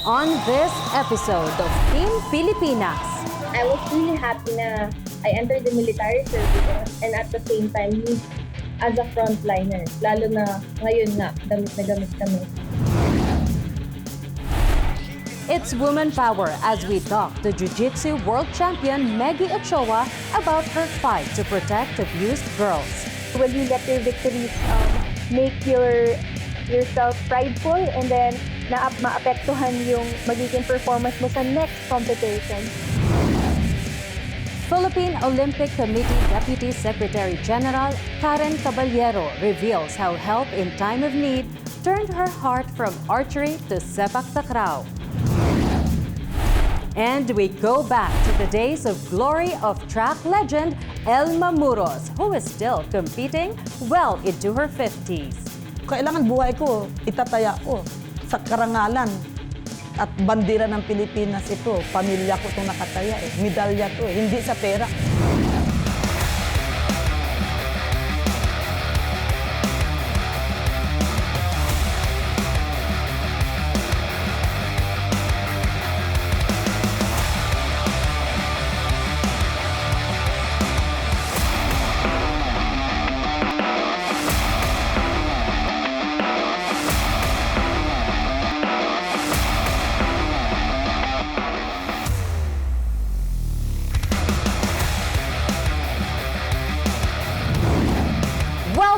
On this episode of Team Pilipinas. I was really happy na I entered the military service and at the same time as a frontliner. Lalo na ngayon nga, gamit na gamit kami. It's woman power as we talk to Jiu-Jitsu world champion 𝐏𝐢𝐥𝐢𝐸 about her fight to protect abused girls. Will you let your victories make yourself prideful and then maapektuhan yung magiging performance mo sa next competition? Philippine Olympic Committee Deputy Secretary General Karen Caballero reveals how help in time of need turned her heart from archery to sepak takraw. And we go back to the days of glory of track legend 𝐓𝐞𝐚𝐦 𝐏𝐢𝐥𝐢𝐸 who is still competing well into her 50s. Kailangan buhay ko, itataya ko sa karangalan at bandera ng Pilipinas ito. Pamilya ko itong nakataya medalya to hindi sa pera.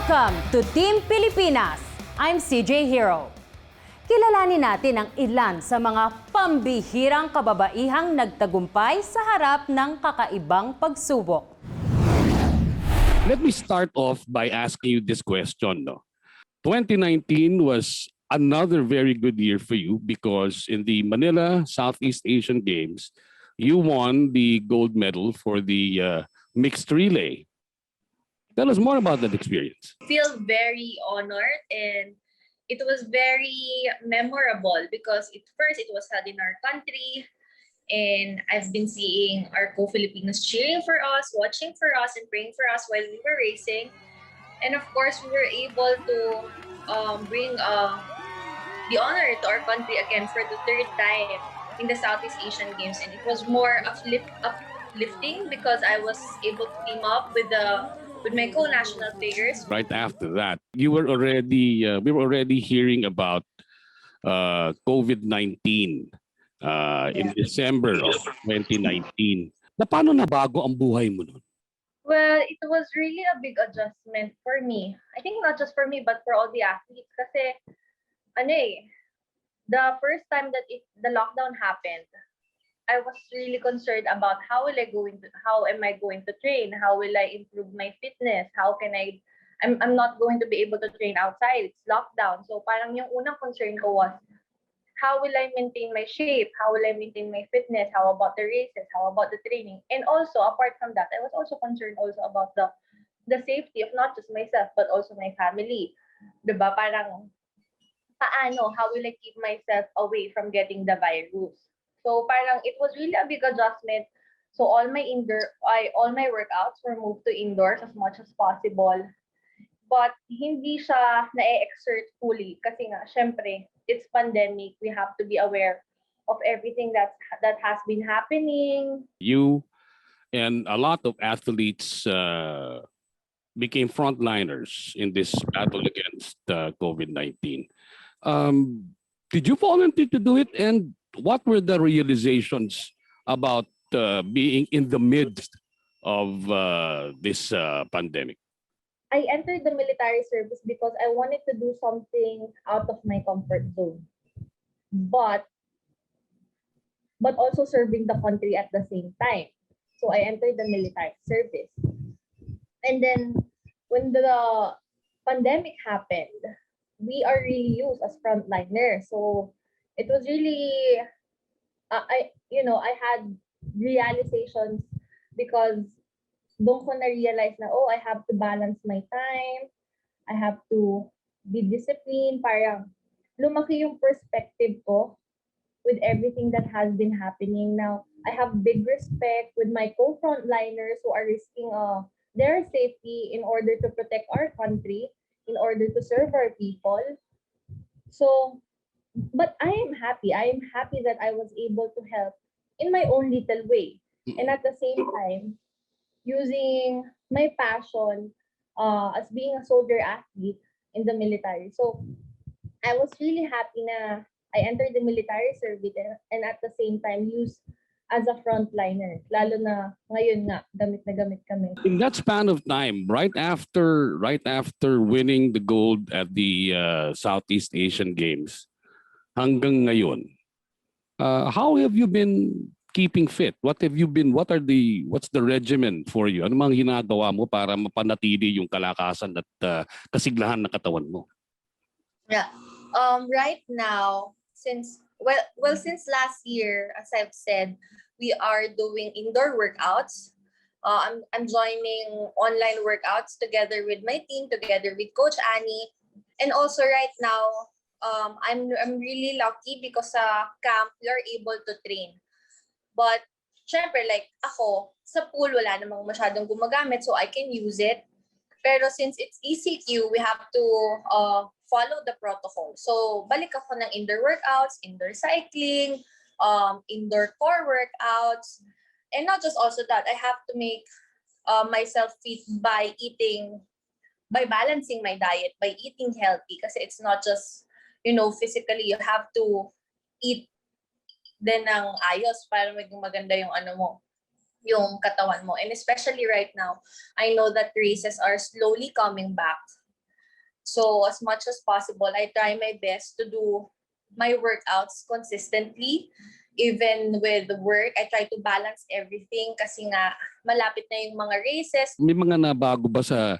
Welcome to Team Pilipinas! I'm CJ Hero. Kilalanin natin ang ilan sa mga pambihirang kababaihang nagtagumpay sa harap ng kakaibang pagsubok. Let me start off by asking you this question. 2019 was another very good year for you because in the Manila Southeast Asian Games, you won the gold medal for the mixed relay. Tell us more about that experience. I feel very honored and it was very memorable because first it was held in our country and I've been seeing our co-Filipinos cheering for us, watching for us and praying for us while we were racing. And of course, we were able to bring the honor to our country again for the third time in the Southeast Asian Games. And it was more uplifting because I was able to team up with my co-national players. Right after that, we were already hearing about COVID-19 in December of 2019. Paano nabago ang buhay mo nun? Well, it was really a big adjustment for me. I think not just for me, but for all the athletes. Kasi, the first time that the lockdown happened, I was really concerned about how am I going to train? How will I improve my fitness? I'm not going to be able to train outside. It's lockdown. So parang yung unang concern ko was, how will I maintain my shape? How will I maintain my fitness? How about the races? How about the training? And also, apart from that, I was also concerned also about the safety of not just myself, but also my family. Diba? Parang, how will I keep myself away from getting the virus? So parang it was really a big adjustment. So all my workouts were moved to indoors as much as possible. But hindi siya na-exert fully kasi nga syempre it's pandemic. We have to be aware of everything that has been happening. You and a lot of athletes became frontliners in this battle against COVID-19. Did you volunteer to do it, and what were the realizations about being in the midst of this pandemic? I entered the military service because I wanted to do something out of my comfort zone, but also serving the country at the same time. So I entered the military service. And then when the pandemic happened, we are really used as frontliners. So it was really, I had realizations because doon ko na-realize na, I have to balance my time. I have to be disciplined. Parang lumaki yung perspective ko with everything that has been happening. Now, I have big respect with my co-frontliners who are risking their safety in order to protect our country, in order to serve our people. So, but I am happy. I am happy that I was able to help in my own little way. And at the same time, using my passion as being a soldier athlete in the military. So I was really happy na I entered the military service and at the same time use as a frontliner. Lalo na ngayon nga, gamit na gamit kami. In that span of time, right after winning the gold at the Southeast Asian Games, hanggang ngayon, how have you been keeping fit? What's the regimen for you? Ano mang ginagawa mo para mapanatili yung kalakasan at kasiglahan ng katawan mo? Yeah. Right now, since last year, as I've said, we are doing indoor workouts. I'm joining online workouts together with my team, together with Coach Annie, and also right now, I'm really lucky because sa camp we are able to train. But syempre, like ako, sa pool wala namang masyadong gumagamit, so I can use it. Pero since it's 𝐏𝐤𝐥𝐢𝐥𝐢𝐸, we have to follow the protocol. So balik ako ng indoor workouts, indoor cycling, indoor core workouts. And not just also that, I have to make myself fit by balancing my diet, by eating healthy. Kasi it's not just, physically, you have to eat din ng ayos para maging maganda yung yung katawan mo. And especially right now, I know that races are slowly coming back. So as much as possible, I try my best to do my workouts consistently. Even with work, I try to balance everything kasi nga malapit na yung mga races. May mga nabago ba sa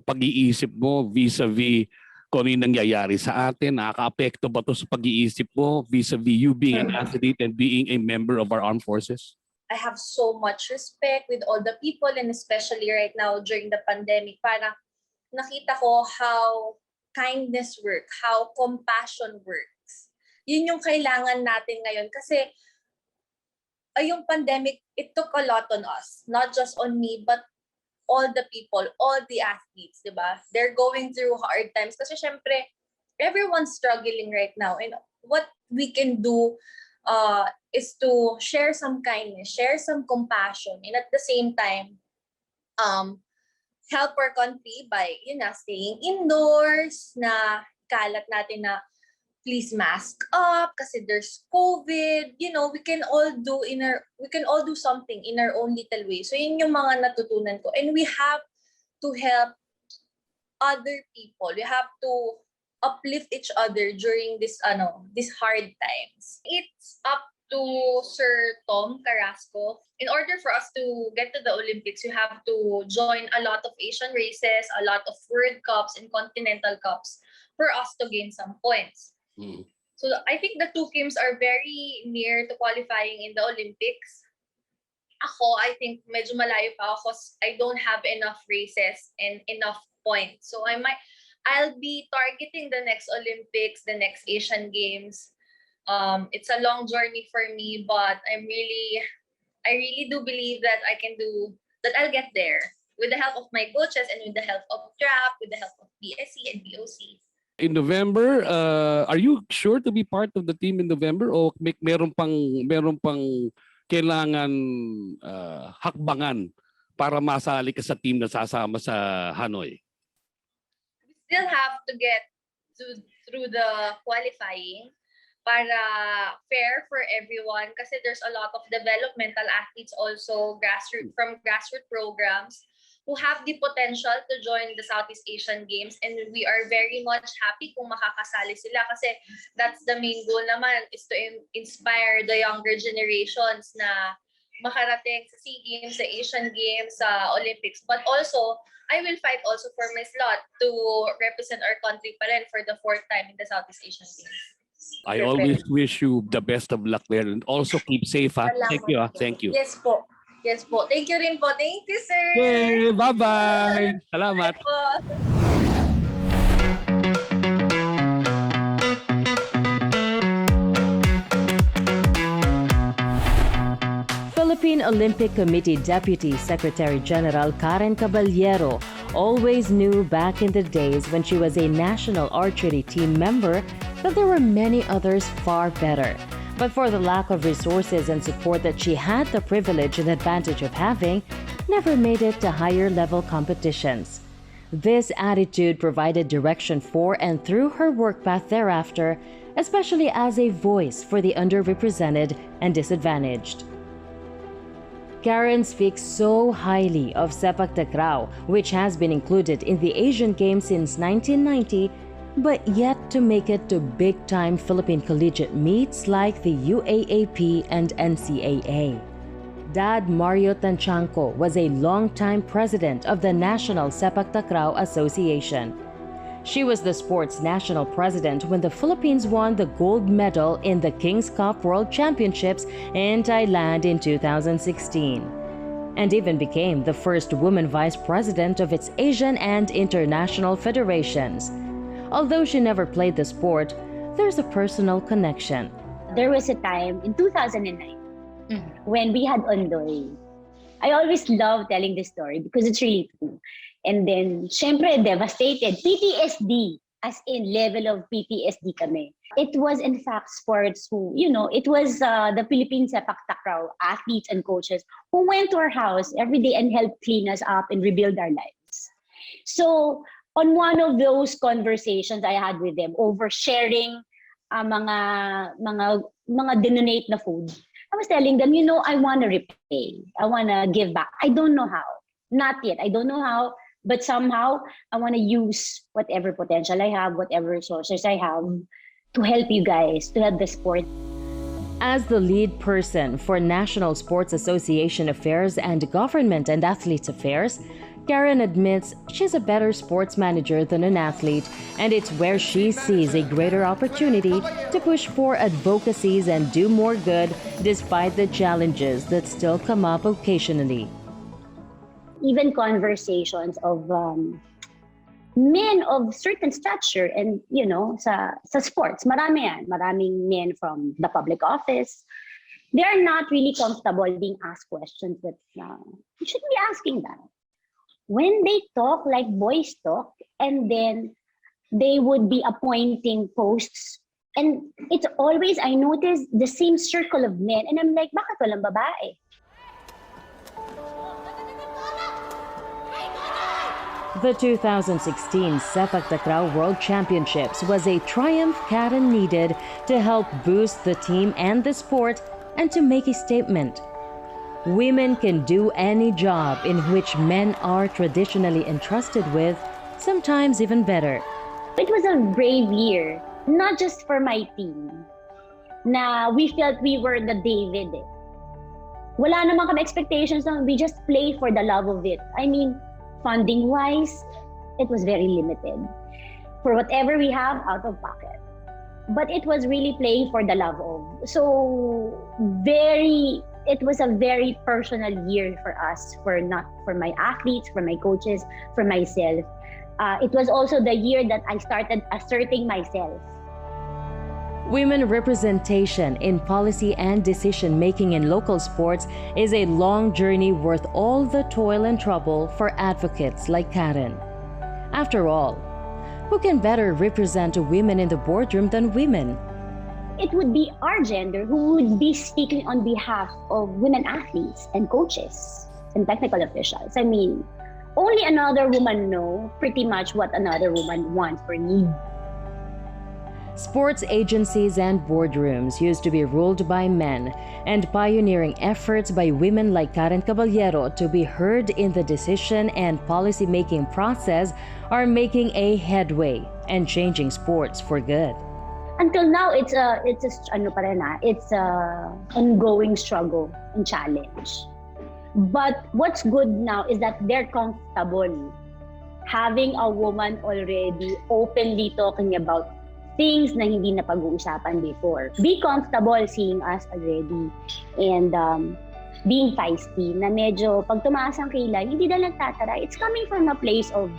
pag-iisip mo vis-a-vis kung ano yung nangyayari sa atin? Nakaka-apekto ba ito sa pag-iisip mo vis-a-vis you being an athlete and being a member of our armed forces? I have so much respect with all the people and especially right now during the pandemic. Parang nakita ko how kindness works, how compassion works. Yun yung kailangan natin ngayon kasi yung pandemic, it took a lot on us. Not just on me, but all the people, all the athletes, diba? They're going through hard times kasi syempre, everyone's struggling right now. And what we can do is to share some kindness, share some compassion, and at the same time, help our country by, staying indoors, na kalat natin na please mask up kasi there's COVID. We can all do something in our own little way. So yun yung mga natutunan ko. And we have to help other people. We have to uplift each other during this hard times. It's up to Sir Tom Carrasco. In order for us to get to the Olympics, you have to join a lot of Asian races, a lot of World Cups and Continental Cups for us to gain some points. So I think the two teams are very near to qualifying in the Olympics. Ako, I think medyo malayo pa ako because I don't have enough races and enough points. So I'll be targeting the next Olympics, the next Asian Games. It's a long journey for me, but I really do believe that I'll get there with the help of my coaches and with the help of TRAP, with the help of BSC and BOC. In November, are you sure to be part of the team in November o meron pang kailangan hakbangan para masali ka sa team na sasama sa Hanoi? We still have to get through the qualifying para fair for everyone kasi there's a lot of developmental athletes also from grassroots programs who have the potential to join the Southeast Asian Games, and we are very much happy kung makakasali sila kasi that's the main goal naman, is to inspire the younger generations na makarating sa SEA Games, sa Asian Games, sa Olympics. But also, I will fight also for my slot to represent our country pa rin for the 4th time in the Southeast Asian Games. I always wish you the best of luck there and also keep safe. Thank you. Thank you. Yes po. Yes po. Thank you rin po. Thank you, sir. Okay, bye-bye. Salamat. Yes po. Philippine Olympic Committee Deputy Secretary General Karen Caballero always knew back in the days when she was a national archery team member that there were many others far better. But for the lack of resources and support that she had the privilege and advantage of having, never made it to higher level competitions. This attitude provided direction for and through her work path thereafter, especially as a voice for the underrepresented and disadvantaged. Karen speaks so highly of sepak takraw, which has been included in the Asian Games since 1990, but yet to make it to big-time Philippine collegiate meets like the UAAP and NCAA. Dad Mario Tanchanco was a longtime president of the National Sepak Takraw Association. She was the sport's national president when the Philippines won the gold medal in the King's Cup World Championships in Thailand in 2016, and even became the first woman vice president of its Asian and international federations. Although she never played the sport, there's a personal connection. There was a time in 2009 when we had Ondoy. I always love telling this story because it's really true. And then, syempre, devastated. PTSD, as in level of PTSD kami. It was in fact sports who, it was the Philippine Sepak Takraw athletes and coaches who went to our house every day and helped clean us up and rebuild our lives. So, on one of those conversations I had with them over sharing mga donate na food, I was telling them, I want to repay. I want to give back. I don't know how. Not yet. I don't know how. But somehow, I want to use whatever potential I have, whatever resources I have to help you guys, to help the sport. As the lead person for National Sports Association Affairs and Government and Athletes Affairs, Karen admits she's a better sports manager than an athlete, and it's where she sees a greater opportunity to push for advocacies and do more good despite the challenges that still come up occasionally. Even conversations of men of certain stature and, sa sports, maraming men from the public office. They are not really comfortable being asked questions that you shouldn't be asking that. When they talk like boys talk, and then they would be appointing posts, and it's always, I notice, the same circle of men, and I'm like, bakit walang babae? The 2016 Sepak Takraw World Championships was a triumph Karen needed to help boost the team and the sport and to make a statement. Women can do any job in which men are traditionally entrusted with, sometimes even better. It was a brave year, not just for my team. Na we felt we were the David. Wala naman kami expectations, we just play for the love of it. I mean, funding-wise, it was very limited. For whatever we have, out of pocket. But it was really playing for the love of. So, it was a very personal year for us, for my athletes, for my coaches, for myself. It was also the year that I started asserting myself. Women representation in policy and decision-making in local sports is a long journey worth all the toil and trouble for advocates like Karen. After all, who can better represent women in the boardroom than women? It would be our gender who would be speaking on behalf of women athletes and coaches and technical officials. I mean, only another woman knows pretty much what another woman wants or needs. Sports agencies and boardrooms used to be ruled by men, and pioneering efforts by women like Karen Caballero to be heard in the decision and policy-making process are making a headway and changing sports for good. Until now, it's a ongoing struggle and challenge. But what's good now is that they're comfortable having a woman already openly talking about things na hindi na pag-uusapan before. Be comfortable seeing us already and being feisty na medyo pag tumaas ang kilay, hindi na nagtatara. It's coming from a place of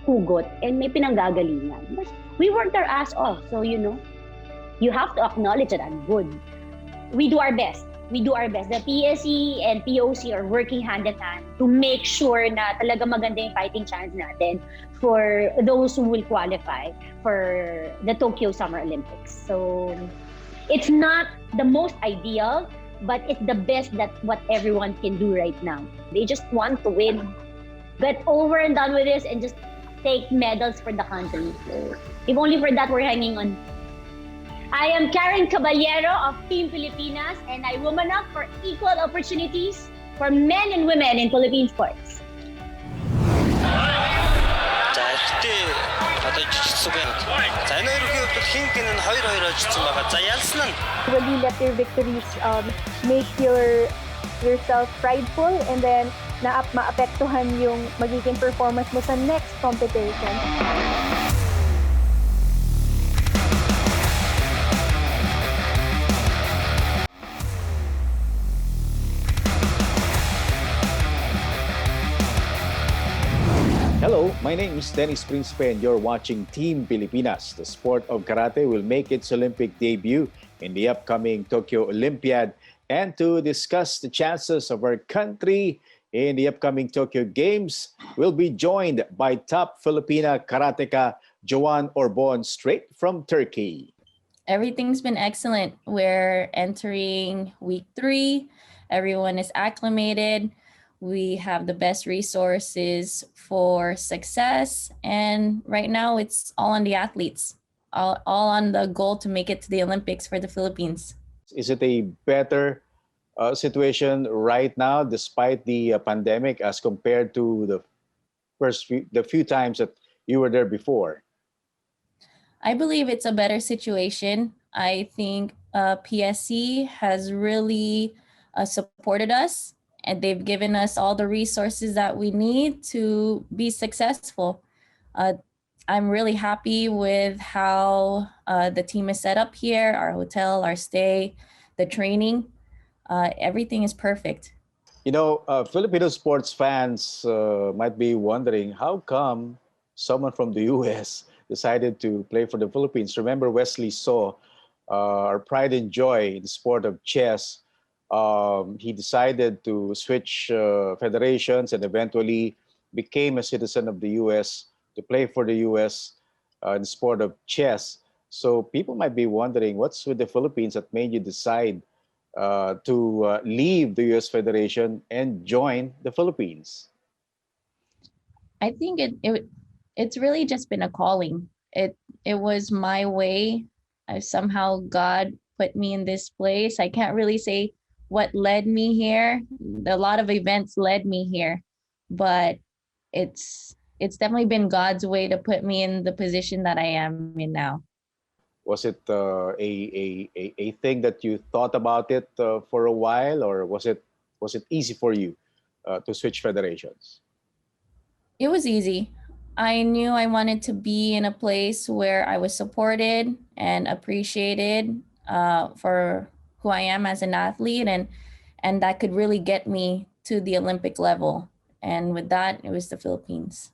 hugot and may pinanggagalingan. But we worked our ass off. So, you have to acknowledge that I'm good. We do our best. we do our best. The PSE and POC are working hand in hand to make sure na talaga maganda yung fighting chance natin for those who will qualify for the Tokyo Summer Olympics. So it's not the most ideal, but it's the best that what everyone can do right now. They just want to win, get over and done with this, and just take medals for the country. So if only for that we're hanging on. I am 𝐏𝐤𝐤 𝐏𝐢𝐥𝐢𝐩𝐢𝐧𝐚𝐬 of Team Pilipinas, and I woman up for equal opportunities for men and women in Philippine sports. За ихтэй одоо жижигсүгэн. За энэ хоёрын хувьд 𝐓𝐞𝐚𝐦 нь 2-2 очсон байгаа. За ялсан нь When you let your victories make yourself prideful, and then maapektuhan yung magiging performance mo sa next competition. Hello, my name is Dennis Príncipe and you're watching Team Pilipinas. The sport of karate will make its Olympic debut in the upcoming Tokyo Olympiad. And to discuss the chances of our country in the upcoming Tokyo Games, we'll be joined by top Filipina karateka Joanne Orbon, straight from Turkey. Everything's been excellent. We're entering week 3. Everyone is acclimated. We have the best resources for success. And right now it's all on the athletes, all on the goal to make it to the Olympics for the Philippines. Is it a better situation right now despite the pandemic as compared to the few times that you were there before? I believe it's a better situation. I think PSC has really supported us, and they've given us all the resources that we need to be successful. I'm really happy with how the team is set up here, our hotel, our stay, the training. Everything is perfect. You know, Filipino sports fans might be wondering, how come someone from the US decided to play for the Philippines? Remember Wesley Saw, our pride and joy in the sport of chess. He decided to switch federations and eventually became a citizen of the US to play for the US in the sport of chess. So people might be wondering, what's with the Philippines that made you decide to leave the US Federation and join the Philippines? I think it's really just been a calling. It was my way. Somehow God put me in this place. I can't really say what led me here. A lot of events led me here, but it's definitely been God's way to put me in the position that I am in now. Was it a thing that you thought about it for a while, or was it easy for you to switch federations? It was easy. I knew I wanted to be in a place where I was supported and appreciated for who I am as an athlete, and that could really get me to the Olympic level. And with that, it was the Philippines.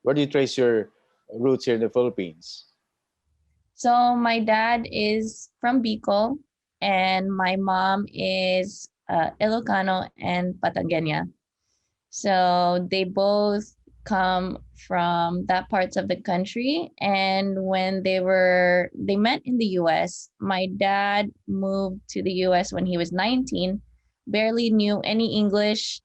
Where do you trace your roots here in the Philippines? So my dad is from Bicol, and my mom is 𝐓𝐞𝐚𝐦 and Patangueña. So they both come from that parts of the country. And when they met in the US, my dad moved to the US when he was 19, barely knew any English,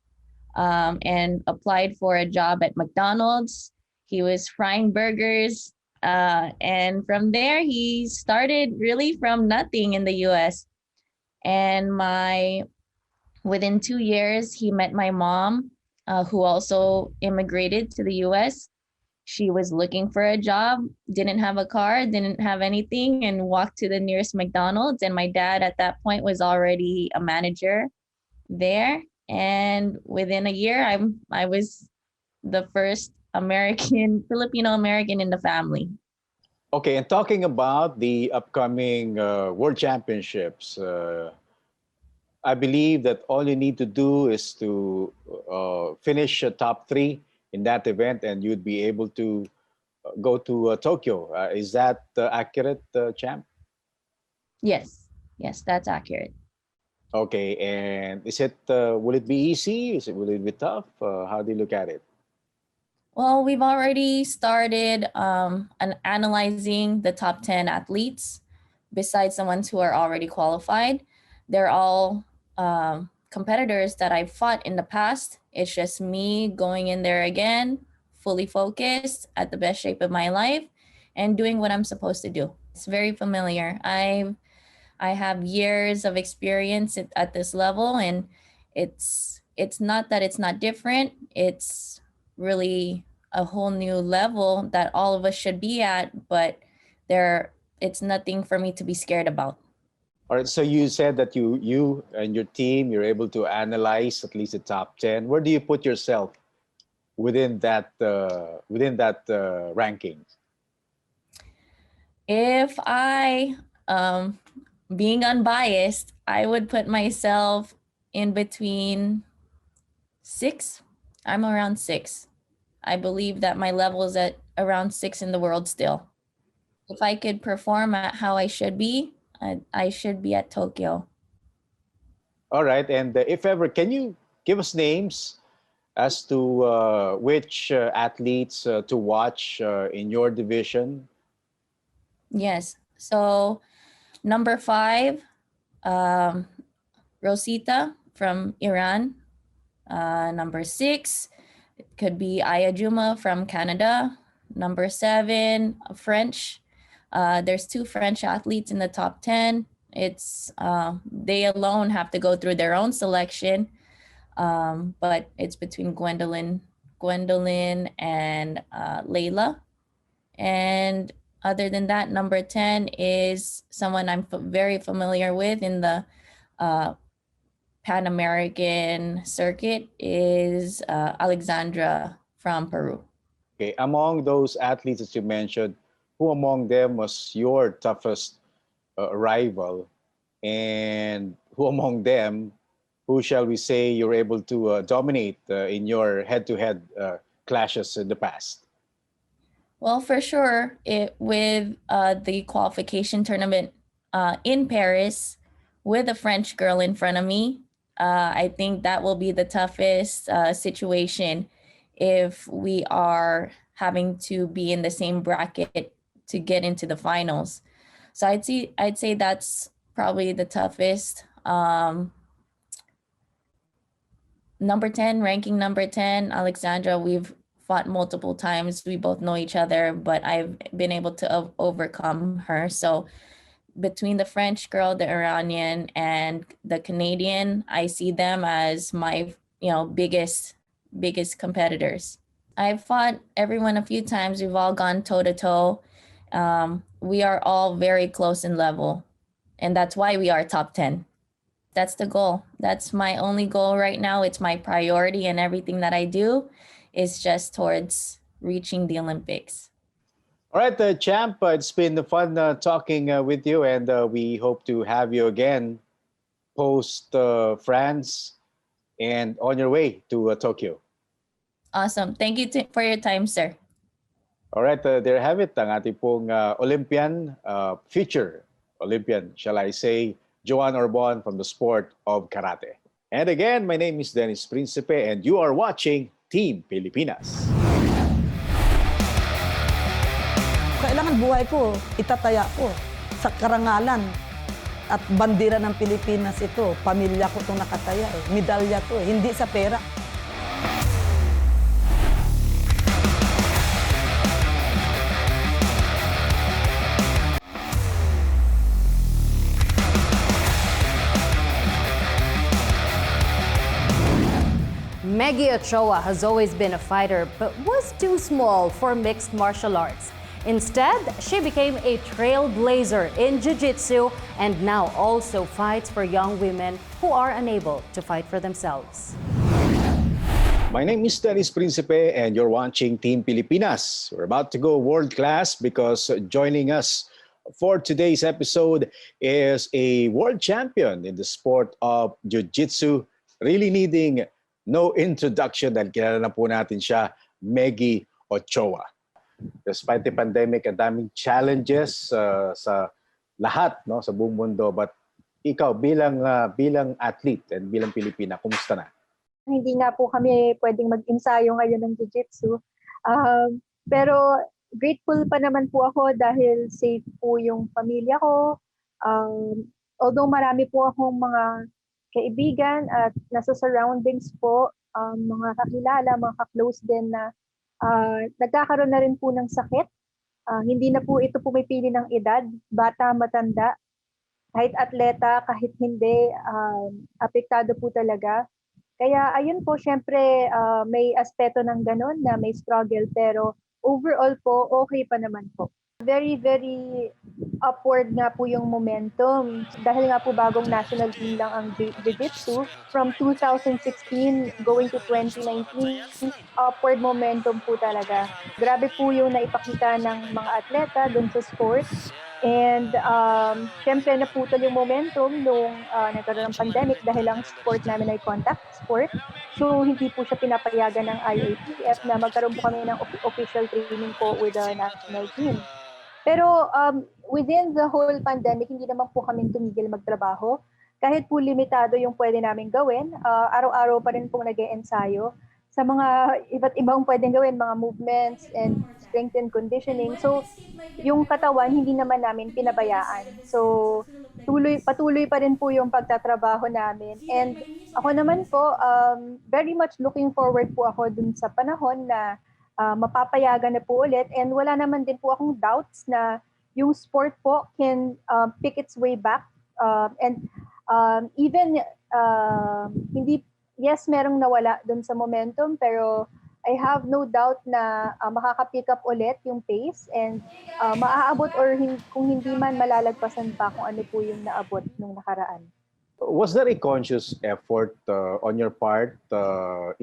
and applied for a job at McDonald's. He was frying burgers. And from there, he started really from nothing in the US. And within 2 years, he met my mom, who also immigrated to the US. She was looking for a job, didn't have a car, didn't have anything, and walked to the nearest McDonald's. And my dad at that point was already a manager there. And within a year, I was the first Filipino American in the family. Okay, and talking about the upcoming World Championships, I believe that all you need to do is to finish top 3 in that event, and you'd be able to go to Tokyo. Is that accurate, Champ? Yes, that's accurate. Okay, and will it be easy? Will it be tough? How do you look at it? Well, we've already started analyzing the top 10 athletes besides the ones who are already qualified. They're all competitors that I've fought in the past. It's just me going in there again, fully focused, at the best shape of my life, and doing what I'm supposed to do. It's very familiar. I have years of experience at this level, and it's not that it's not different. It's really a whole new level that all of us should be at, but it's nothing for me to be scared about. All right, so you said that you and your team, you're able to analyze at least the top 10. Where do you put yourself within that ranking? If I, being unbiased, I would put myself in between 6. I'm around 6. I believe that my level is at around 6 in the world still. If I could perform at how I should be, I should be at Tokyo. All right, and if ever, can you give us names as to which athletes to watch in your division? Yes. So number 5, Rosita from Iran. Number 6, it could be Ayajuma from Canada. Number 7, French. There's 2 French athletes in the top 10. It's they alone have to go through their own selection, but it's between Gwendolyn and Layla. And other than that, number 10 is someone I'm very familiar with in the Pan American circuit, is Alexandra from Peru. Okay, among those athletes that you mentioned, who among them was your toughest rival, and who among them, who shall we say, you're able to dominate in your head-to-head clashes in the past? Well, for sure, with the qualification tournament in Paris with a French girl in front of me, I think that will be the toughest situation if we are having to be in the same bracket to get into the finals. So I'd say that's probably the toughest. Number 10, ranking number 10, Alexandra, we've fought multiple times. We both know each other, but I've been able to overcome her. So between the French girl, the Iranian, and the Canadian, I see them as my, biggest competitors. I've fought everyone a few times. We've all gone toe to toe. We are all very close in level, and that's why we are top 10. That's the goal. That's my only goal right now. It's my priority, and everything that I do is just towards reaching the Olympics. All right, champ, it's been fun talking with you, and we hope to have you again post France and on your way to Tokyo. Awesome. Thank you for your time, sir. All right, there have it, ang ating pong Olympian, future Olympian, shall I say, Joanne Orbon from the sport of karate. And again, my name is Dennis Principe, and you are watching Team Pilipinas. Kailangan buhay ko, itataya ko sa karangalan at bandera ng Pilipinas ito. Pamilya ko itong nakataya eh. Medalya to eh, hindi sa pera. 𝐏𝐤𝐢𝐥𝐢𝐲𝐢𝐸 Ochoa has always been a fighter but was too small for mixed martial arts. Instead, she became a trailblazer in jiu-jitsu and now also fights for young women who are unable to fight for themselves. My name is Dennis Principe, and you're watching Team Pilipinas. We're about to go world class because joining us for today's episode is a world champion in the sport of jiu-jitsu, really needing no introduction dahil kilala na po natin siya, 𝐏𝐤𝐢𝐥𝐢𝐸 Ochoa. Despite the pandemic, ang daming challenges sa lahat, no, sa buong mundo, but ikaw bilang athlete and bilang Pilipina, kumusta na? Hindi nga po kami pwedeng mag-ensayo ngayon ng jiu-jitsu. Pero grateful pa naman po ako dahil safe po yung pamilya ko. Although marami po akong mga kaibigan at nasa surroundings po, mga kakilala, mga ka-close din na nagkakaroon na rin po ng sakit. Hindi na po ito pumipili ng edad, bata, matanda, kahit atleta, kahit hindi, apektado po talaga. Kaya ayun po, syempre may aspeto ng ganun na may struggle pero overall po, okay pa naman po. Very, very upward nga po yung momentum. Dahil nga po bagong national team lang ang Jiu-Jitsu, from 2016 going to 2019, upward momentum po talaga. Grabe po yung naipakita ng mga atleta dun sa sport. And syempre naputol yung momentum nung nagkaroon ng pandemic dahil ang sport namin ay contact sport. So hindi po siya pinapayagan ng IATF na magkaroon po kami ng official training po with the national team. Pero within the whole pandemic, hindi naman po kami tumigil magtrabaho. Kahit po limitado yung pwede namin gawin, araw-araw pa rin po nag-e-ensayo sa mga iba't ibang pwedeng gawin, mga movements and strength and conditioning. So, yung katawan, hindi naman namin pinabayaan. So, patuloy pa rin po yung pagtatrabaho namin. And ako naman po, very much looking forward po ako dun sa panahon na mapapayagan na po ulit. And wala naman din po akong doubts na yung sport po can pick its way back. Yes, merong nawala dun sa momentum, pero I have no doubt na makaka-pick up ulit yung pace and maaabot or kung hindi man malalagpasan pa kung ano po yung naabot nung nakaraan. Was there a conscious effort on your part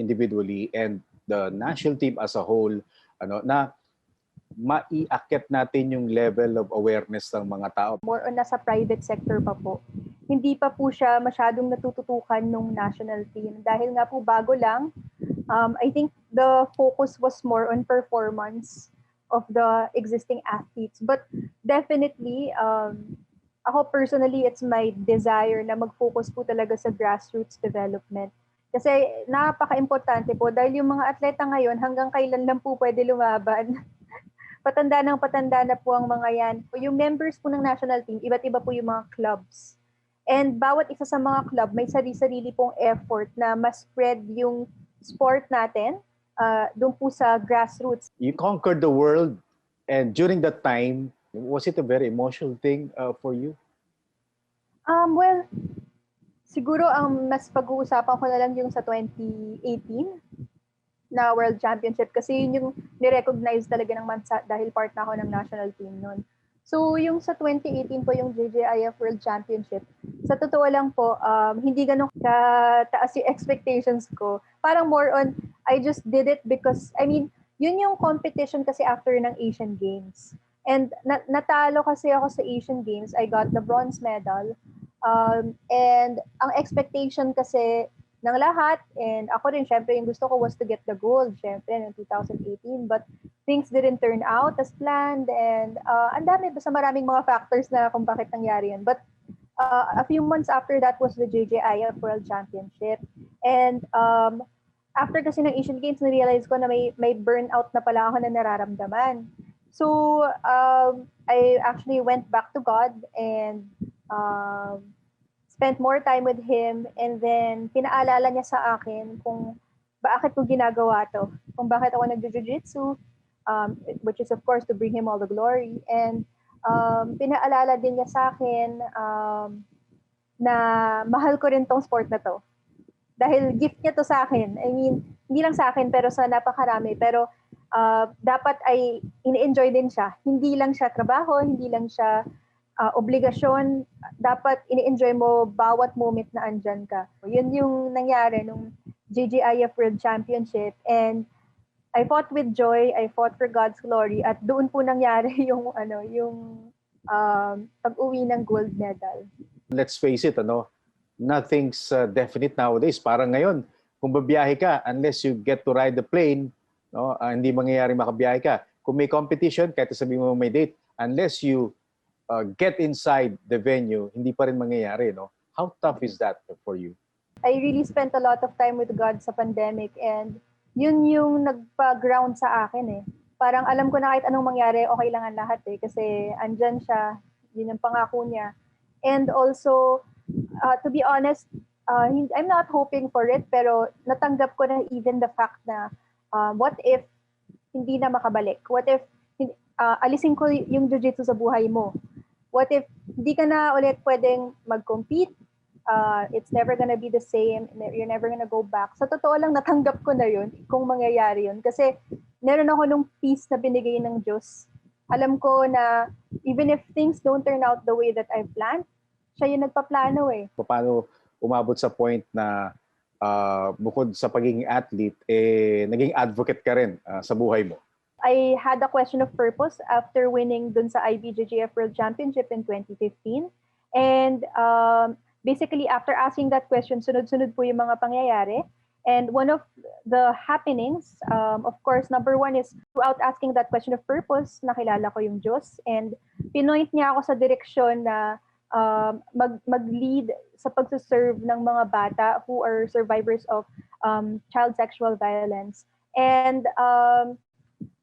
individually and the national team as a whole na maiakit natin yung level of awareness ng mga tao? More on nasa private sector pa po. Hindi pa po siya masyadong natututukan nung national team dahil nga po bago lang. I think the focus was more on performance of the existing athletes. But definitely, ako personally, it's my desire na mag-focus po talaga sa grassroots development. Kasi napaka-importante po dahil yung mga atleta ngayon hanggang kailan lang po pwede lumaban. Patanda na po ang mga yan. Yung members po ng national team, iba't iba po yung mga clubs. And bawat isa sa mga club may sarili-sarili pong effort na mas spread yung sport natin doon po sa grassroots. You conquered the world, and during that time, was it a very emotional thing for you? Well, siguro ang mas pag-uusapan ko na lang yung sa 2018 na World Championship kasi yun yung ni-recognize talaga ng bansa dahil part na ako ng national team noon. So yung sa 2018 po yung JJIF World Championship, sa totoo lang po, hindi ganun kataas yung expectations ko. Parang more on, I just did it because, yun yung competition kasi after ng Asian Games. And natalo kasi ako sa Asian Games, I got the bronze medal. And ang expectation kasi ng lahat, and ako rin, syempre, yung gusto ko was to get the gold, syempre, in 2018. But things didn't turn out as planned, and ang dami, basta maraming mga factors na kung bakit nangyari yan. But a few months after that was the JJIF World Championship. And after kasi ng Asian Games, na-realize ko na may burnout na pala ako na nararamdaman. So, I actually went back to God and spent more time with Him, and then pinaalala niya sa akin kung bakit ko ginagawa to, kung bakit ako nag-jiu-jitsu, which is of course to bring Him all the glory. And pinaalala din niya sa akin na mahal ko rin tong sport na to. Dahil gift niya to sa akin. Hindi lang sa akin pero sa napakarami. Pero dapat ay ini-enjoy din siya. Hindi lang siya trabaho, hindi lang siya obligasyon, dapat ini-enjoy mo bawat moment na andyan ka. Yun yung nangyari nung JJIF World Championship, and I fought with joy, I fought for God's glory, at doon po nangyari yung pag-uwi ng gold medal. Let's face it, nothing's definite nowadays. Parang ngayon, kung babiyahe ka, unless you get to ride the plane, hindi mangyayari makabiyahe ka. Kung may competition, kahit sabihin mo may date, unless you get inside the venue, hindi pa rin mangyayari, no? How tough is that for you? I really spent a lot of time with God sa pandemic and yun yung nagpa-ground sa akin eh. Parang alam ko na kahit anong mangyari, okay lang ang lahat eh. Kasi andyan siya, yun ang pangako niya. And also, to be honest, I'm not hoping for it, pero natanggap ko na even the fact na what if hindi na makabalik? What if alisin ko yung jiu-jitsu sa buhay mo? What if hindi ka na ulit pwedeng mag-compete? It's never gonna be the same. You're never gonna go back. Sa totoo lang, natanggap ko na yun kung mangyayari yun. Kasi meron ako nung peace na binigay ng Diyos. Alam ko na even if things don't turn out the way that I planned, siya yung nagpaplano eh. Paano umabot sa point na bukod sa pagiging athlete, naging advocate ka rin sa buhay mo? I had a question of purpose after winning dun sa IBJJF World Championship in 2015. And basically, after asking that question, sunod-sunod po yung mga pangyayari. And one of the happenings, of course, number one is throughout asking that question of purpose, nakilala ko yung Diyos. And pinoint niya ako sa direksyon na mag-lead sa pagsuserve ng mga bata who are survivors of child sexual violence. And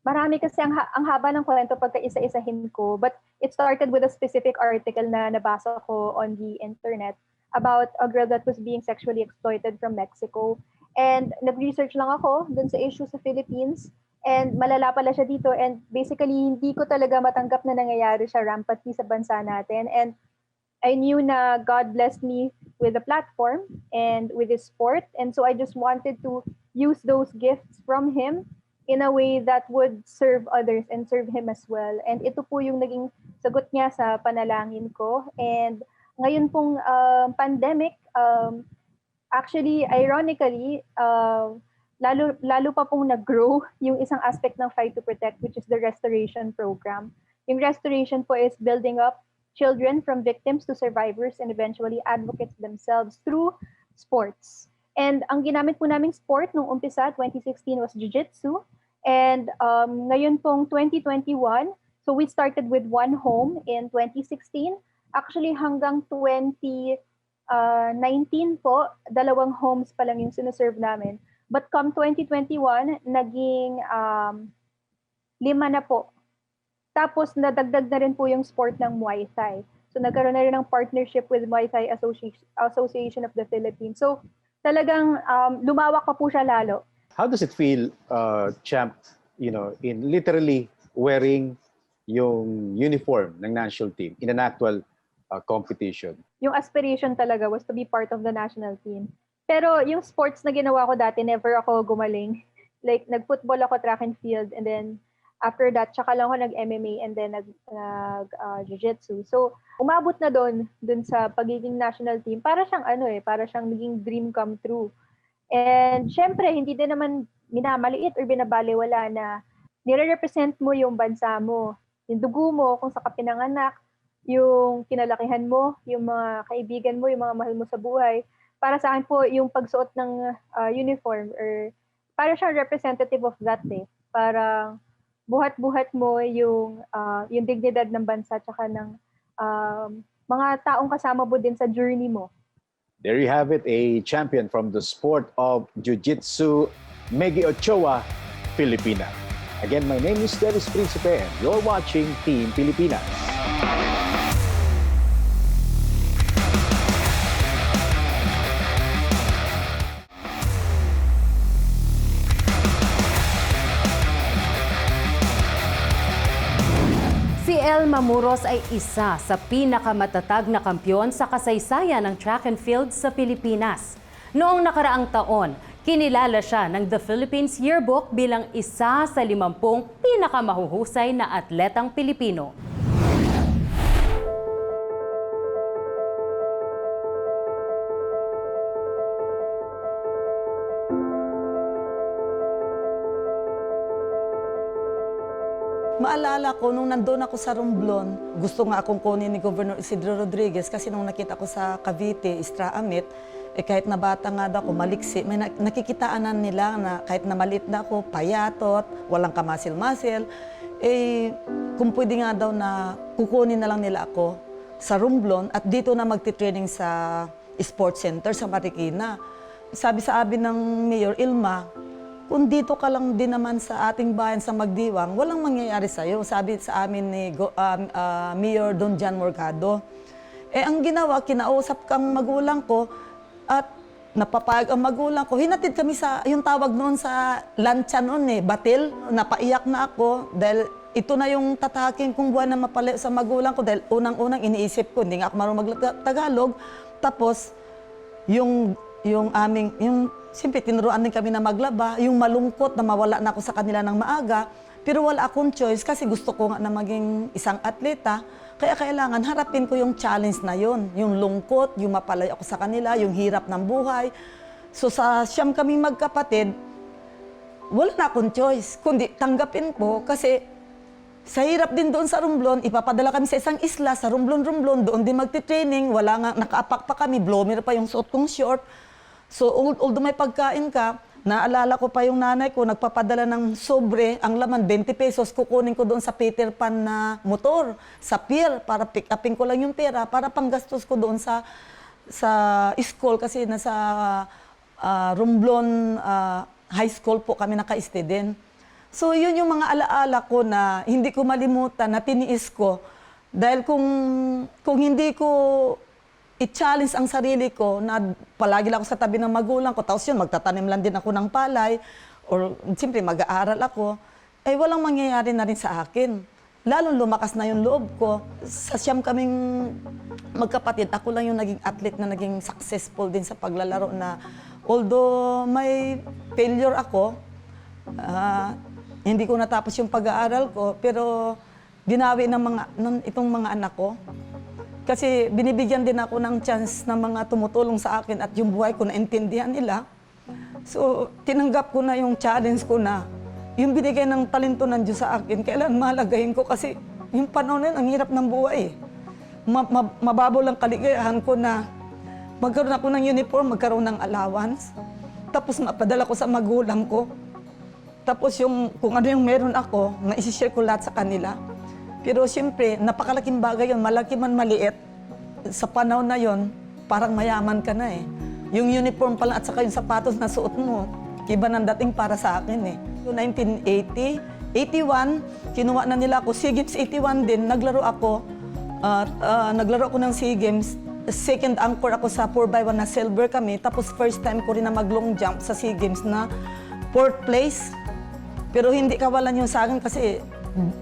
marami kasi ang haba ng kwento pagka isa-isahin ko, but it started with a specific article na nabasa ko on the internet about a girl that was being sexually exploited from Mexico. And nag-research lang ako dun sa issue sa Philippines. And malala pala siya dito. And basically, hindi ko talaga matanggap na nangyayari siya rampantly sa bansa natin. And I knew na God blessed me with a platform and with his sport. And so I just wanted to use those gifts from him in a way that would serve others and serve him as well. And ito po yung naging sagot niya sa panalangin ko. And ngayon pong pandemic, actually, ironically, lalo pa pong nag-grow yung isang aspect ng Fight to Protect, which is the restoration program. Yung restoration po is building up children from victims to survivors and eventually advocates themselves through sports. And ang ginamit po naming sport nung umpisa, 2016, was jiu-jitsu. And ngayon pong 2021, so we started with one home in 2016. Actually, hanggang 2019 po, 2 homes pa lang yung sinuserve namin. But come 2021, naging 5 na po. Tapos, nadagdag na rin po yung sport ng Muay Thai. So, nagkaroon na rin ng partnership with Muay Thai Association of the Philippines. So, talagang lumawak pa po siya lalo. How does it feel, Champ, in literally wearing yung uniform ng national team in an actual competition? Yung aspiration talaga was to be part of the national team. Pero yung sports na ginawa ko dati, never ako gumaling. Like, nag-football ako, track and field, and then after that, tsaka lang ako nag-MMA and then nag-jiu-jitsu. So, umabot na dun sa pagiging national team. Para siyang para siyang naging dream come true. And syempre, hindi din naman minamaliit or binabaliwala na nire-represent mo yung bansa mo, yung dugo mo, kung sa kapinanganak, yung kinalakihan mo, yung mga kaibigan mo, yung mga mahal mo sa buhay. Para sa akin po, yung pagsuot ng uniform, or para siyang representative of that eh. Parang buhat-buhat mo yung dignidad ng bansa tsaka ng mga taong kasama mo din sa journey mo. There you have it, a champion from the sport of Jiu-Jitsu, 𝐏𝐤𝐢 𝐏𝐢𝐥𝐢𝐸, Pilipinas. Again, my name is Dennis Principe and you're watching Team Pilipinas. Si 𝐓𝐞𝐚𝐦 Mamuros ay isa sa pinakamatatag na kampyon sa kasaysayan ng track and field sa Pilipinas. Noong nakaraang taon, kinilala siya ng The Philippines Yearbook bilang isa sa 50 pinakamahuhusay na atletang Pilipino. Maalala ko, nung nandun ako sa Romblon, gusto nga akong kunin ni Governor Isidro Rodriguez kasi nung nakita ko sa Cavite, Istraamit, kahit na bata nga daw ako, maliksi, may nakikitaanan nila na kahit na maliit na ako, payatot, walang kamasil-masil, kung pwede nga daw na kukunin na lang nila ako sa Romblon at dito na magti-training sa sports center sa Marikina. Sabi sa amin ng Mayor Ilma, kung dito ka lang din naman sa ating bayan sa Magdiwang, walang mangyayari sa'yo. Sabi sa amin ni Mayor Don John Morgado. Ang ginawa, kinausap kang magulang ko at napapayag ang magulang ko. Hinatid kami sa, yung tawag noon sa lansya noon batil. Napaiyak na ako dahil ito na yung tataking kong buwan na mapalayo sa magulang ko dahil unang-unang iniisip ko, hindi nga ako marunong mag-Tagalog. Tapos, yung siyempre, tinuruan din kami na maglaba, yung malungkot na mawala na ako sa kanila ng maaga, pero wala akong choice kasi gusto ko nga na maging isang atleta, kaya kailangan harapin ko yung challenge na yon, yung lungkot, yung mapalayo ako sa kanila, yung hirap ng buhay. So sa siyam kaming magkapatid, wala na akong choice, kundi tanggapin ko kasi sa hirap din doon sa Romblon, ipapadala kami sa isang isla, sa Romblon, doon din magti-training, wala nga, nakaapak pa kami, blomer pa yung suot kong short. So, although may pagkain ka, naalala ko pa yung nanay ko, nagpapadala ng sobre, ang laman 20 pesos, kukunin ko doon sa Peter Pan na motor, sa pier, para pick upin ko lang yung pera, para panggastos ko doon sa school, kasi nasa Romblon High School po kami naka-student. So, yun yung mga alaala ko na hindi ko malimutan, na tiniis ko. Dahil kung hindi ko i-challenge ang sarili ko na palagi lang ako sa tabi ng magulang ko, tapos yun, magtatanim lang din ako ng palay, or siyempre mag-aaral ako, ay walang mangyayari na rin sa akin. Lalong lumakas na yung loob ko. Sa siyam kaming magkapatid, ako lang yung naging athlete na naging successful din sa paglalaro na although may failure ako, hindi ko natapos yung pag-aaral ko, pero binawi ng itong mga anak ko. Kasi binibigyan din ako ng chance ng mga tumutulong sa akin at yung buhay ko naintindihan nila. So, tinanggap ko na yung challenge ko na yung binigay ng talento ng Diyos sa akin, kailan mahalagahin ko kasi yung panahon na yun, ang hirap ng buhay. Mababaw lang kaligayahan ko na magkaroon ako ng uniform, magkaroon ng allowance. Tapos mapadala ko sa magulang ko. Tapos kung ano yung meron ako, maisishare ko lahat sa kanila. Pero siyempre, napakalaking bagay yun, malaki man maliit. Sa panahon na yon, parang mayaman ka na eh. Yung uniform pala at saka yung sapatos na suot mo, iba ng dating para sa akin eh. So 1980, 81, kinuha na nila ako. SEA Games 81 din, naglaro ako ng SEA Games. Second anchor ako sa 4x1 na silver kami. Tapos first time ko rin na mag-long jump sa SEA Games na 4th place. Pero hindi kawalan yun sa akin kasi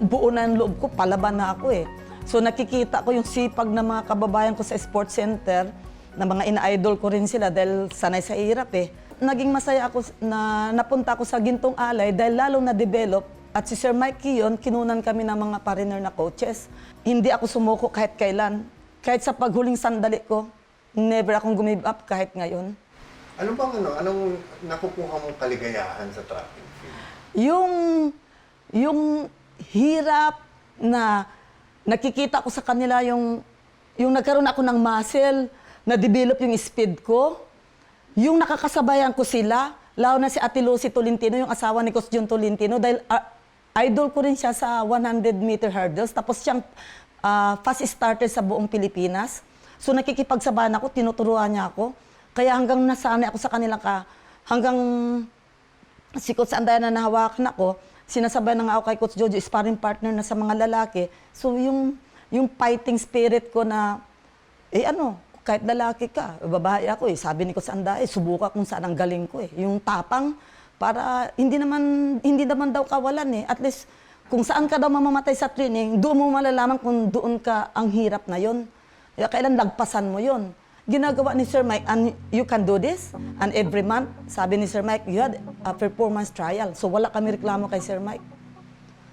buo na ang loob ko, palaban na ako eh. So nakikita ko yung sipag ng mga kababayan ko sa sports center, na mga ina-idol ko rin sila dahil sanay sa hirap eh. Naging masaya ako na napunta ako sa Gintong Alay dahil lalong na-develop at si Sir Mike Kiyon, kinunan kami ng mga partner na coaches. Hindi ako sumuko kahit kailan. Kahit sa paghuling sandali ko, never akong gumive up kahit ngayon. Anong nakukuha mong kaligayahan sa track and field? Yung hirap na nakikita ko sa kanila yung nagkaroon ako ng muscle, na-develop yung speed ko, yung nakakasabayan ko sila, lalo na si Ate Lucy Tolentino, yung asawa ni Coach John Tolentino, dahil idol ko rin siya sa 100-meter hurdles, tapos siyang fast starter sa buong Pilipinas. So nakikipagsabayan ako, tinuturuan niya ako, kaya hanggang nasanay ako sa kanila hanggang si Coach Anday na nahawakan ako, sinasabay na nga ako kay Coach Jojo, sparring partner na sa mga lalaki. So yung fighting spirit ko na, kahit lalaki ka, babae ako eh. Sabi ni Coach Anday, subuka kung saan ang galing ko eh. Yung tapang, para hindi naman daw kawalan eh. At least, kung saan ka daw mamamatay sa training, doon mo malalaman kung doon ka ang hirap na yon. Kaya kailan lagpasan mo yon. Ginagawa ni Sir Mike, and you can do this, and every month, sabi ni Sir Mike, you had a performance trial. So wala kami reklamo kay Sir Mike.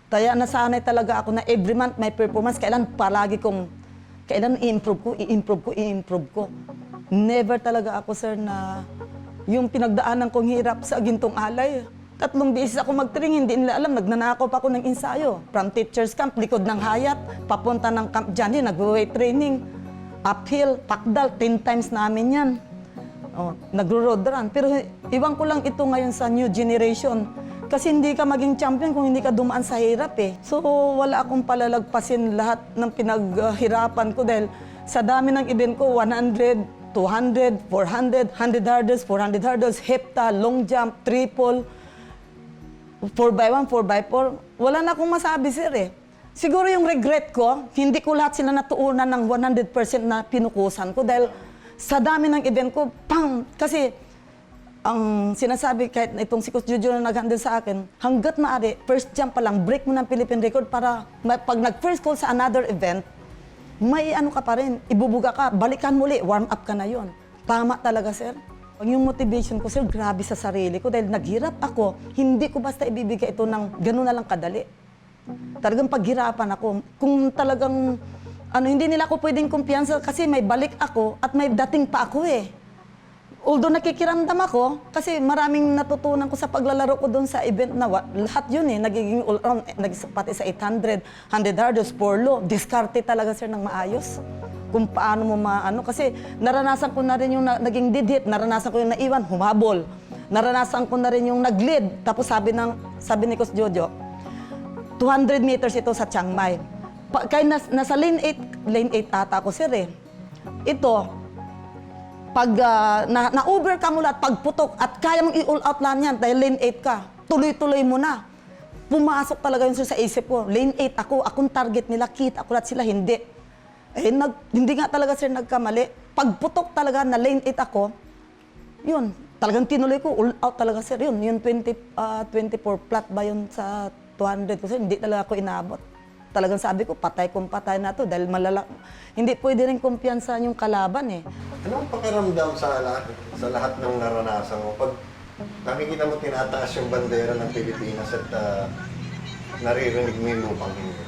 Kaya nasanay talaga ako na every month may performance, kailan i-improve ko. Never talaga ako, sir, na yung pinagdaanan kong hirap sa Gintong Alay. 3 beses ako mag-training, hindi nila alam, nagnanakaw pa ako ng ensayo. From teacher's camp, likod ng Hayat, papunta ng Camp Johnny, nag-weight training. Uphill, pakdal, 10 times namin yan. Nagro-road run. Pero iwan ko lang ito ngayon sa new generation Kasi hindi ka maging champion kung hindi ka dumaan sa hirap eh. So wala akong palalagpasin lahat ng pinaghirapan ko dahil sa dami ng event ko, 100, 200, 400, 100 hurdles, 400 hurdles, hepta, long jump, triple, 4x1, 4x4. Wala na akong masabi, sir eh. Siguro yung regret ko, hindi ko lahat sila natuunan ng 100% na pinukusan ko dahil sa dami ng event ko, pang! Kasi ang sinasabi kahit itong si Coach Jojo na nag-handle sa akin, hanggat maaari, first jump pa lang, break mo ng Philippine record para pag nag-first call sa another event, may ano ka pa rin, ibubuga ka, balikan muli, warm up ka na yon. Tama talaga, sir. Yung motivation ko, sir, grabe sa sarili ko dahil naghirap ako, hindi ko basta ibibigay ito ng gano'n na lang kadali. Talagang paghirapan ako. Kung talagang, hindi nila ako pwedeng kumpiyansa kasi may balik ako at may dating pa ako eh. Although nakikiramdam ako, kasi maraming natutunan ko sa paglalaro ko doon sa event na lahat yun eh, nagiging all-round, pati sa 800, 100 hurdles, 4 low, diskarte talaga sir ng maayos. Kung paano mo kasi naranasan ko na rin yung naging didhit, naranasan ko yung naiwan, humabol. Naranasan ko na rin yung nag-lead, tapos sabi ni Coach Jojo, 200 meters ito sa Chiang Mai. Kaya nasa lane 8 ata ako sir eh. Ito, pag na-over ka mo lahat, pagputok at kaya mong i-all out lang yan dahil lane 8 ka, tuloy-tuloy mo na. Pumasok talaga yun sir sa isip ko. Lane 8 ako, akong target nila, kita ko lahat sila, hindi. Hindi nga talaga sir nagkamali. Pagputok talaga na lane 8 ako, yun, talagang tinuloy ko, all out talaga sir yun. Yung 24 flat ba yun sa 200 ko sir, hindi talaga ako inabot. Talagang sabi ko, patay kung patay na to dahil hindi pwede rin kumpiyansa yung kalaban eh. Anong pakiramdam sa lahat ng naranasan mo? Pag nakikita mo tinataas yung bandera ng Pilipinas at naririnig mo yung lupang hindi.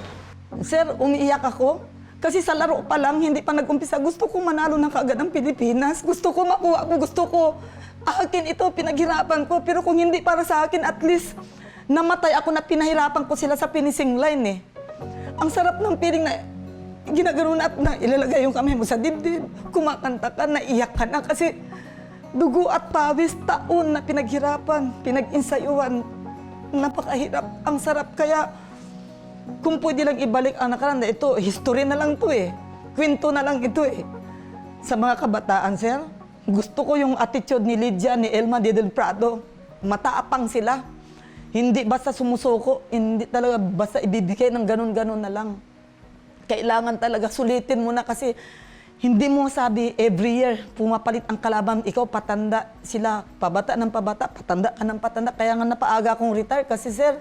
Sir, umiiyak ako. Kasi sa laro pa lang, hindi pa nag-umpisa. Gusto ko manalo ng kaagad ang Pilipinas. Gusto ko makuha ko. Gusto ko akin ito, pinaghirapan ko. Pero kung hindi para sa akin, at least namatay ako na pinahirapan ko sila sa finishing line eh. Ang sarap ng feeling na ginagano na at na ilalagay yung kamay mo sa dibdib, kumakanta ka, naiyak ka na kasi dugo at pawis, taon na pinaghirapan, pinag-insayuhan, napakahirap, ang sarap. Kaya kung pwede lang ibalik ang nakaraan, ito, history na lang to eh, kwento na lang ito eh. Sa mga kabataan, sir, gusto ko yung attitude ni Lydia, ni Elma, ni Del Prado, mataapang sila. Hindi basta sumusuko, hindi talaga basta ibibigay ng ganun-ganun na lang. Kailangan talaga sulitin mo na kasi hindi mo sabi every year pumapalit ang kalaban, ikaw patanda, sila pabata ng pabata, patanda ka ng patanda. Kaya nga napaaga akong retire kasi sir,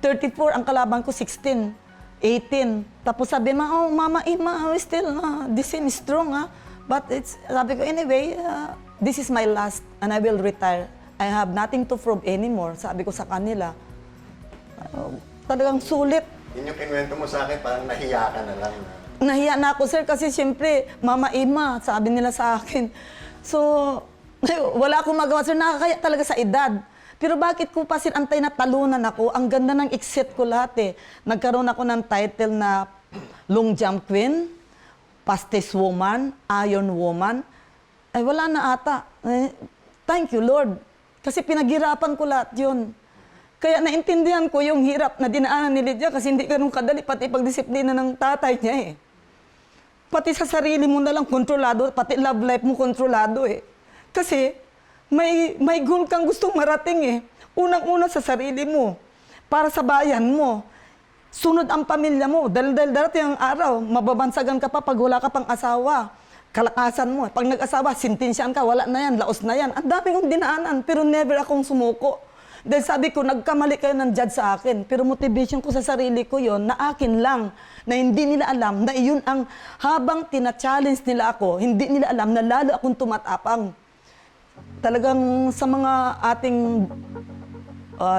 34 ang kalaban ko, 16, 18. Tapos sabi mo, oh mama, Ima, still the same strong ha. But sabi ko anyway, this is my last and I will retire. I have nothing to prove anymore. Sabi ko sa kanila, talagang sulit. Yun yung kinuwento mo sa akin, parang nahiya ka na lang. Nahiya na ako, sir, kasi siyempre, Mama Ima, sabi nila sa akin. So, wala akong magawa, sir, nakakaya talaga sa edad. Pero bakit ko pa sinantay na talunan ako? Ang ganda ng exit ko lahat eh. Nagkaroon ako ng title na long jump queen, fastest woman, iron woman. Ay, wala na ata. Thank you, Lord. Kasi pinaghirapan ko lahat yun. Kaya naintindihan ko yung hirap na dinaanan ni Lydia kasi hindi ganun kadali, pati pagdisiplina ng tatay niya eh. Pati sa sarili mo na lang kontrolado, pati love life mo kontrolado eh. Kasi may goal kang gustong marating eh. Unang-una sa sarili mo, para sa bayan mo. Sunod ang pamilya mo, dahil darating ang araw, mababansagan ka pa pag wala ka pang asawa. Kalakasan mo. Pag nag-asawa, sintinsyan ka, wala na yan, laos na yan. Ang dami kong dinaanan, pero never akong sumuko. Dahil sabi ko, nagkamali kayo ng judge sa akin. Pero motivation ko sa sarili ko yon na akin lang, na hindi nila alam, na iyon ang habang tina-challenge nila ako, hindi nila alam na lalo akong tumatapang. Talagang sa mga ating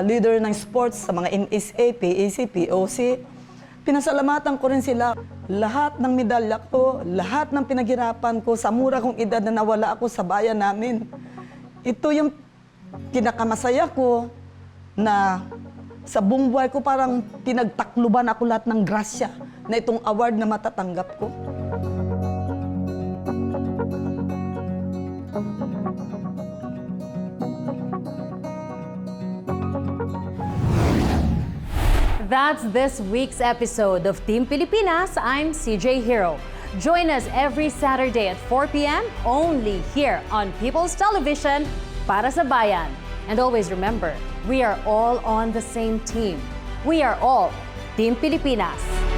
leader ng sports, sa mga NSA, PAC, POC, pinasalamatan ko rin sila. Lahat ng medalya ko, lahat ng pinaghirapan ko sa mura kong edad na nawala ako sa bayan namin. Ito yung kinakamasaya ko na sa buong buhay ko parang pinagtakluban ako lahat ng grasya na itong award na matatanggap ko. That's this week's episode of Team Pilipinas. I'm CJ Hero. Join us every Saturday at 4 p.m. only here on People's Television para sa bayan. And always remember, we are all on the same team. We are all Team Pilipinas.